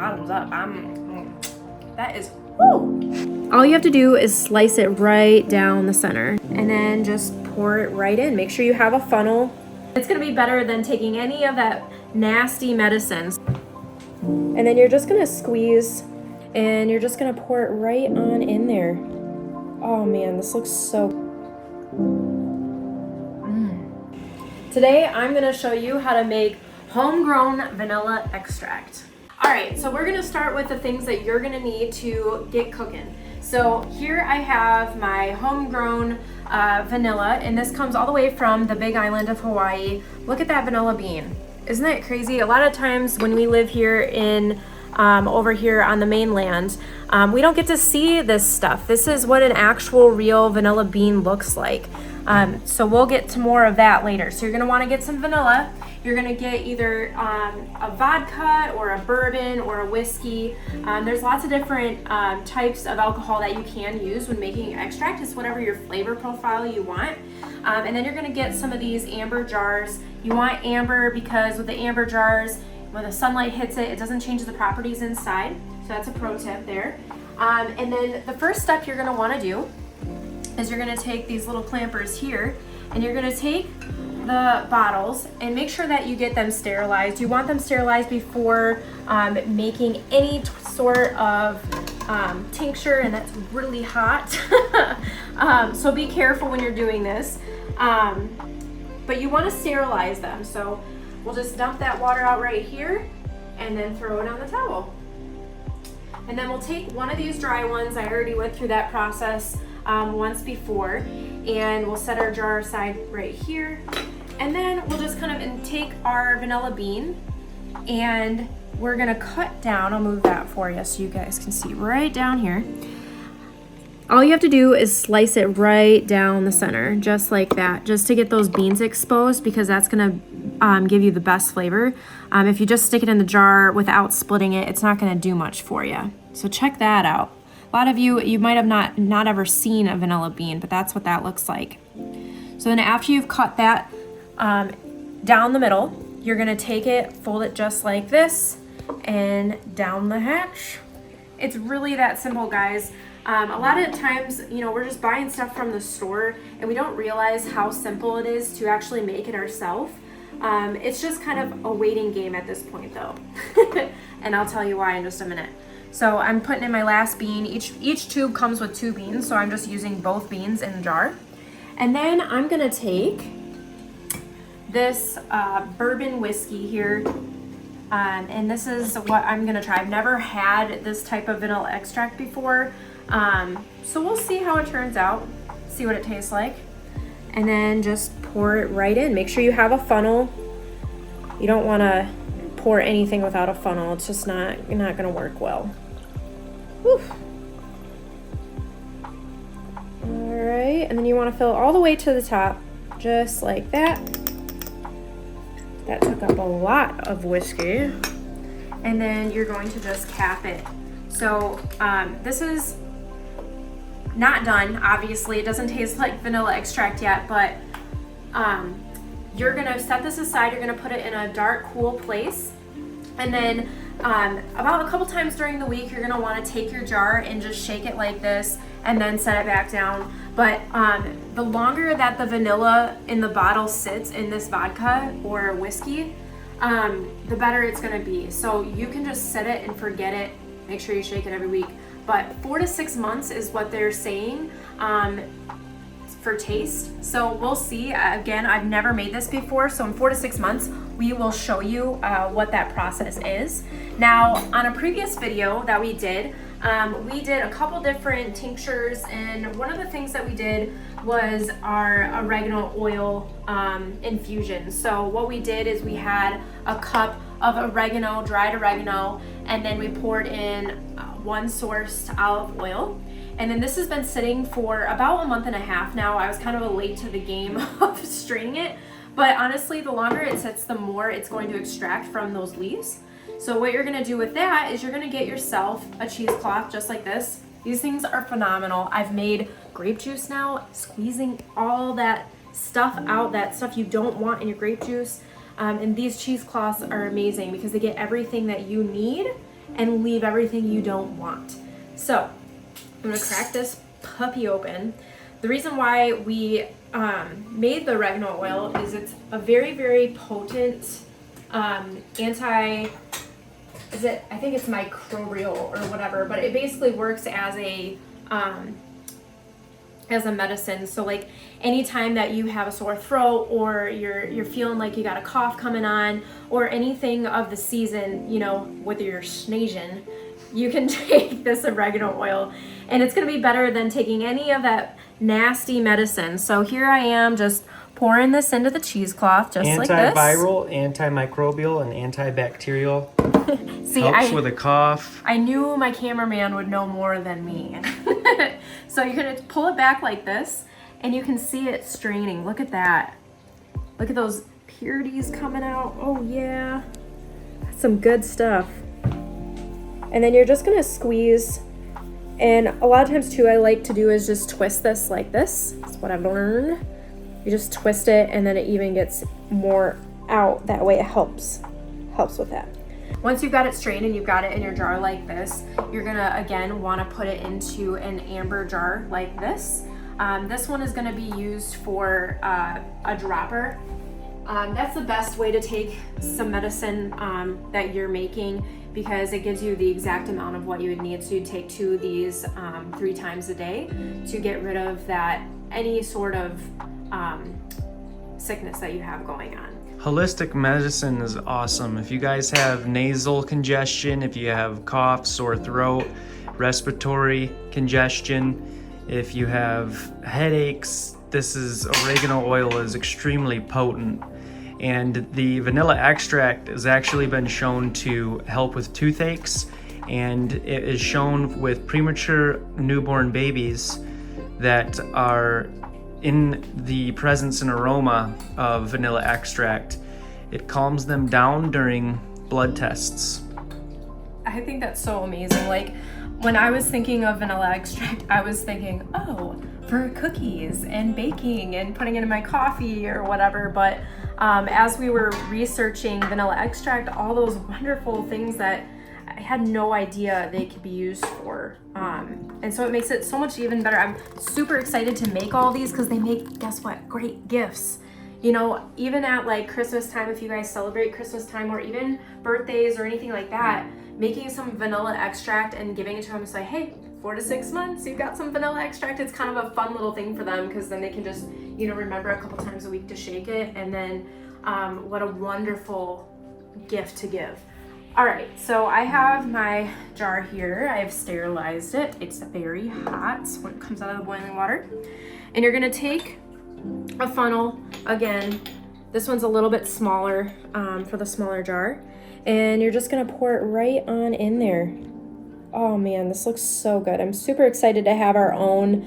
bottoms up. That is, woo! All you have to do is slice it right down the center and then just pour it right in. Make sure you have a funnel. It's gonna be better than taking any of that nasty medicines. And then you're just gonna squeeze and you're just gonna pour it right on in there. Oh man, this looks so. Today I'm gonna show you how to make homegrown vanilla extract. All right, so we're gonna start with the things that you're gonna need to get cooking. So here I have my homegrown vanilla, and this comes all the way from the big island of Hawaii. Look at that vanilla bean. Isn't that crazy? A lot of times when we live here in over here on the mainland, we don't get to see this stuff. This is what an actual real vanilla bean looks like. So we'll get to more of that later. So you're gonna wanna get some vanilla. You're gonna get either a vodka or a bourbon or a whiskey. There's lots of different types of alcohol that you can use when making extract. It's whatever your flavor profile you want. And then you're gonna get some of these amber jars. You want amber because with the amber jars, when the sunlight hits it, it doesn't change the properties inside. So that's a pro tip there. And then the first step you're gonna wanna do is you're gonna take these little clampers here and you're gonna take the bottles and make sure that you get them sterilized. You want them sterilized before making any sort of tincture, and that's really hot. So be careful when you're doing this. But you wanna sterilize them. So we'll just dump that water out right here and then throw it on the towel. And then we'll take one of these dry ones. I already went through that process once before, and we'll set our jar aside right here. And then we'll just kind of take our vanilla bean and we're gonna cut down. I'll move that for you so you guys can see right down here. All you have to do is slice it right down the center, just like that, just to get those beans exposed, because that's gonna give you the best flavor. If you just stick it in the jar without splitting it, it's not gonna do much for you. So check that out. A lot of you might have not ever seen a vanilla bean, but that's what that looks like. So then after you've cut that down the middle, you're gonna take it, fold it just like this, and down the hatch. It's really that simple, guys. A lot of times, you know, we're just buying stuff from the store and we don't realize how simple it is to actually make it ourselves. It's just kind of a waiting game at this point though. And I'll tell you why in just a minute. So I'm putting in my last bean. Each tube comes with 2 beans, so I'm just using both beans in the jar. And then I'm gonna take this bourbon whiskey here, and this is what I'm gonna try. I've never had this type of vanilla extract before, so we'll see how it turns out, see what it tastes like, and then just pour it right in. Make sure you have a funnel. You don't want to pour anything without a funnel. It's just not gonna work well. Whew. All right, and then you want to fill all the way to the top, just like that. That took up a lot of whiskey. And then you're going to just cap it. So this is not done, obviously. It doesn't taste like vanilla extract yet, but you're gonna set this aside. You're gonna put it in a dark, cool place. And then about a couple times during the week, you're gonna wanna take your jar and just shake it like this and then set it back down. But the longer that the vanilla in the bottle sits in this vodka or whiskey, the better it's gonna be. So you can just set it and forget it. Make sure you shake it every week. But 4 to 6 months is what they're saying for taste. So we'll see. Again, I've never made this before. So in 4 to 6 months, we will show you what that process is. Now, on a previous video that we did a couple different tinctures, and one of the things that we did was our oregano oil infusion. So what we did is we had a cup of oregano, dried oregano, and then we poured in 1 sourced olive oil. And then this has been sitting for about a month and a half now. I was kind of late to the game of straining it, but honestly, the longer it sits, the more it's going to extract from those leaves. So what you're gonna do with that is you're gonna get yourself a cheesecloth just like this. These things are phenomenal. I've made grape juice now, squeezing all that stuff out, that stuff you don't want in your grape juice. And these cheesecloths are amazing because they get everything that you need and leave everything you don't want. So I'm gonna crack this puppy open. The reason why we made the oregano oil is it's a very, very potent I think it's microbial or whatever, but it basically works as a medicine. So like anytime that you have a sore throat or you're feeling like you got a cough coming on or anything of the season, you know, whether you're sneezing, you can take this oregano oil and it's going to be better than taking any of that nasty medicine. So here I am just pouring this into the cheesecloth just like this. Antiviral, antimicrobial, and antibacterial. See, helps with a cough. I knew my cameraman would know more than me. So you're gonna pull it back like this and you can see it straining. Look at that. Look at those purities coming out. Oh yeah, that's some good stuff. And then you're just gonna squeeze. And a lot of times too, I like to do is just twist this like this. That's what I've learned. You just twist it and then it even gets more out. That way it helps with that. Once you've got it strained and you've got it in your jar like this, you're gonna again wanna put it into an amber jar like this. This one is gonna be used for a dropper. That's the best way to take some medicine that you're making because it gives you the exact amount of what you would need. So you take 2 of these 3 times a day to get rid of that, any sort of sickness that you have going on. Holistic medicine is awesome. If you guys have nasal congestion, if you have cough, sore throat, respiratory congestion, if you have headaches, oregano oil is extremely potent. And the vanilla extract has actually been shown to help with toothaches, and it is shown with premature newborn babies that are in the presence and aroma of vanilla extract. It calms them down during blood tests. I think that's so amazing. Like when I was thinking of vanilla extract, I was thinking, oh, for cookies and baking and putting it in my coffee or whatever. But as we were researching vanilla extract, all those wonderful things that I had no idea they could be used for. And so it makes it so much even better. I'm super excited to make all these because they make, guess what, great gifts. You know, even at like Christmas time, if you guys celebrate Christmas time or even birthdays or anything like that, making some vanilla extract and giving it to them and say, hey, 4 to 6 months, you've got some vanilla extract. It's kind of a fun little thing for them because then they can just, you know, remember a couple times a week to shake it. And then what a wonderful gift to give. All right, so I have my jar here. I've sterilized it. It's very hot when it comes out of the boiling water. And you're gonna take a funnel. Again, this one's a little bit smaller for the smaller jar. And you're just gonna pour it right on in there. Oh man, this looks so good. I'm super excited to have our own.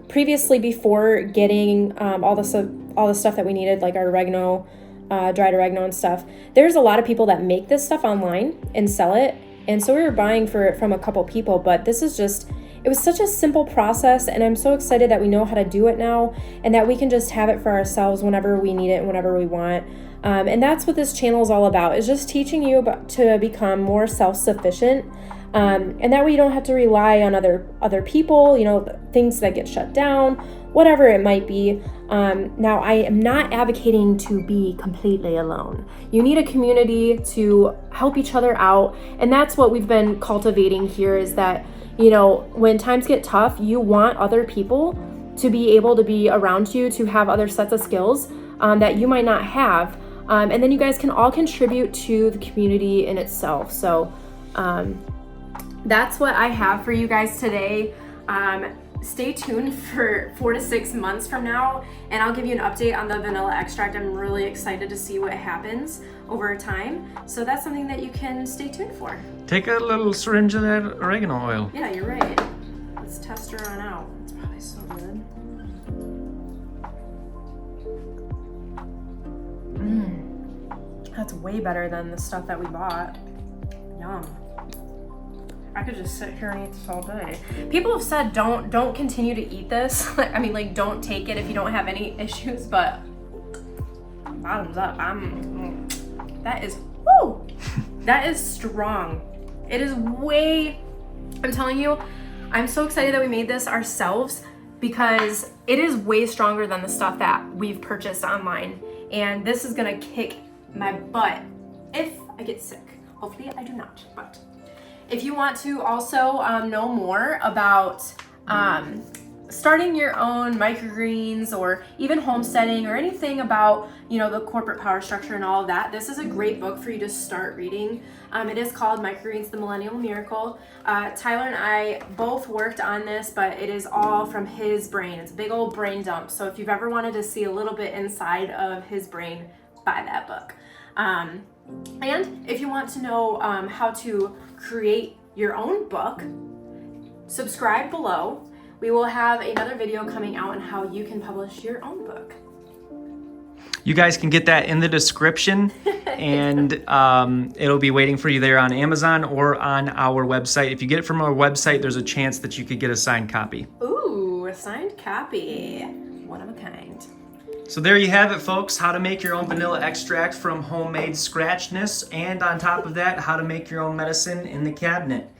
Previously, before getting all the stuff that we needed, like our oregano, dried oregano and stuff, there's a lot of people that make this stuff online and sell it. And so we were buying from a couple people, but this is just, it was such a simple process, and I'm so excited that we know how to do it now and that we can just have it for ourselves whenever we need it and whenever we want. And that's what this channel is all about, is just teaching you to become more self-sufficient. And that way you don't have to rely on other people, you know, things that get shut down, whatever it might be. Now, I am not advocating to be completely alone. You need a community to help each other out. And that's what we've been cultivating here, is that, you know, when times get tough, you want other people to be able to be around you, to have other sets of skills that you might not have. And then you guys can all contribute to the community in itself. So that's what I have for you guys today. Stay tuned for 4 to 6 months from now, and I'll give you an update on the vanilla extract. I'm really excited to see what happens over time. So that's something that you can stay tuned for. Take a little syringe of that oregano oil. Yeah, you're right. Let's test her on out. It's probably so good. That's way better than the stuff that we bought. Yum. I could just sit here and eat this all day. People have said don't continue to eat this. I mean, like, don't take it if you don't have any issues, but bottoms up. That is, woo! That is strong. It is way, I'm telling you, I'm so excited that we made this ourselves because it is way stronger than the stuff that we've purchased online. And this is gonna kick my butt if I get sick. Hopefully I do not, but if you want to also know more about starting your own microgreens or even homesteading or anything about, you know, the corporate power structure and all of that, this is a great book for you to start reading. It is called Microgreens, The Millennial Miracle. Tyler and I both worked on this, but it is all from his brain. It's a big old brain dump. So if you've ever wanted to see a little bit inside of his brain, buy that book. And if you want to know how to create your own book, subscribe below. We will have another video coming out on how you can publish your own book. You guys can get that in the description, and it'll be waiting for you there on Amazon or on our website. If you get it from our website, there's a chance that you could get a signed copy. Ooh, a signed copy. One of a kind. So there you have it, folks. How to make your own vanilla extract from homemade scratchness, and on top of that, how to make your own medicine in the cabinet.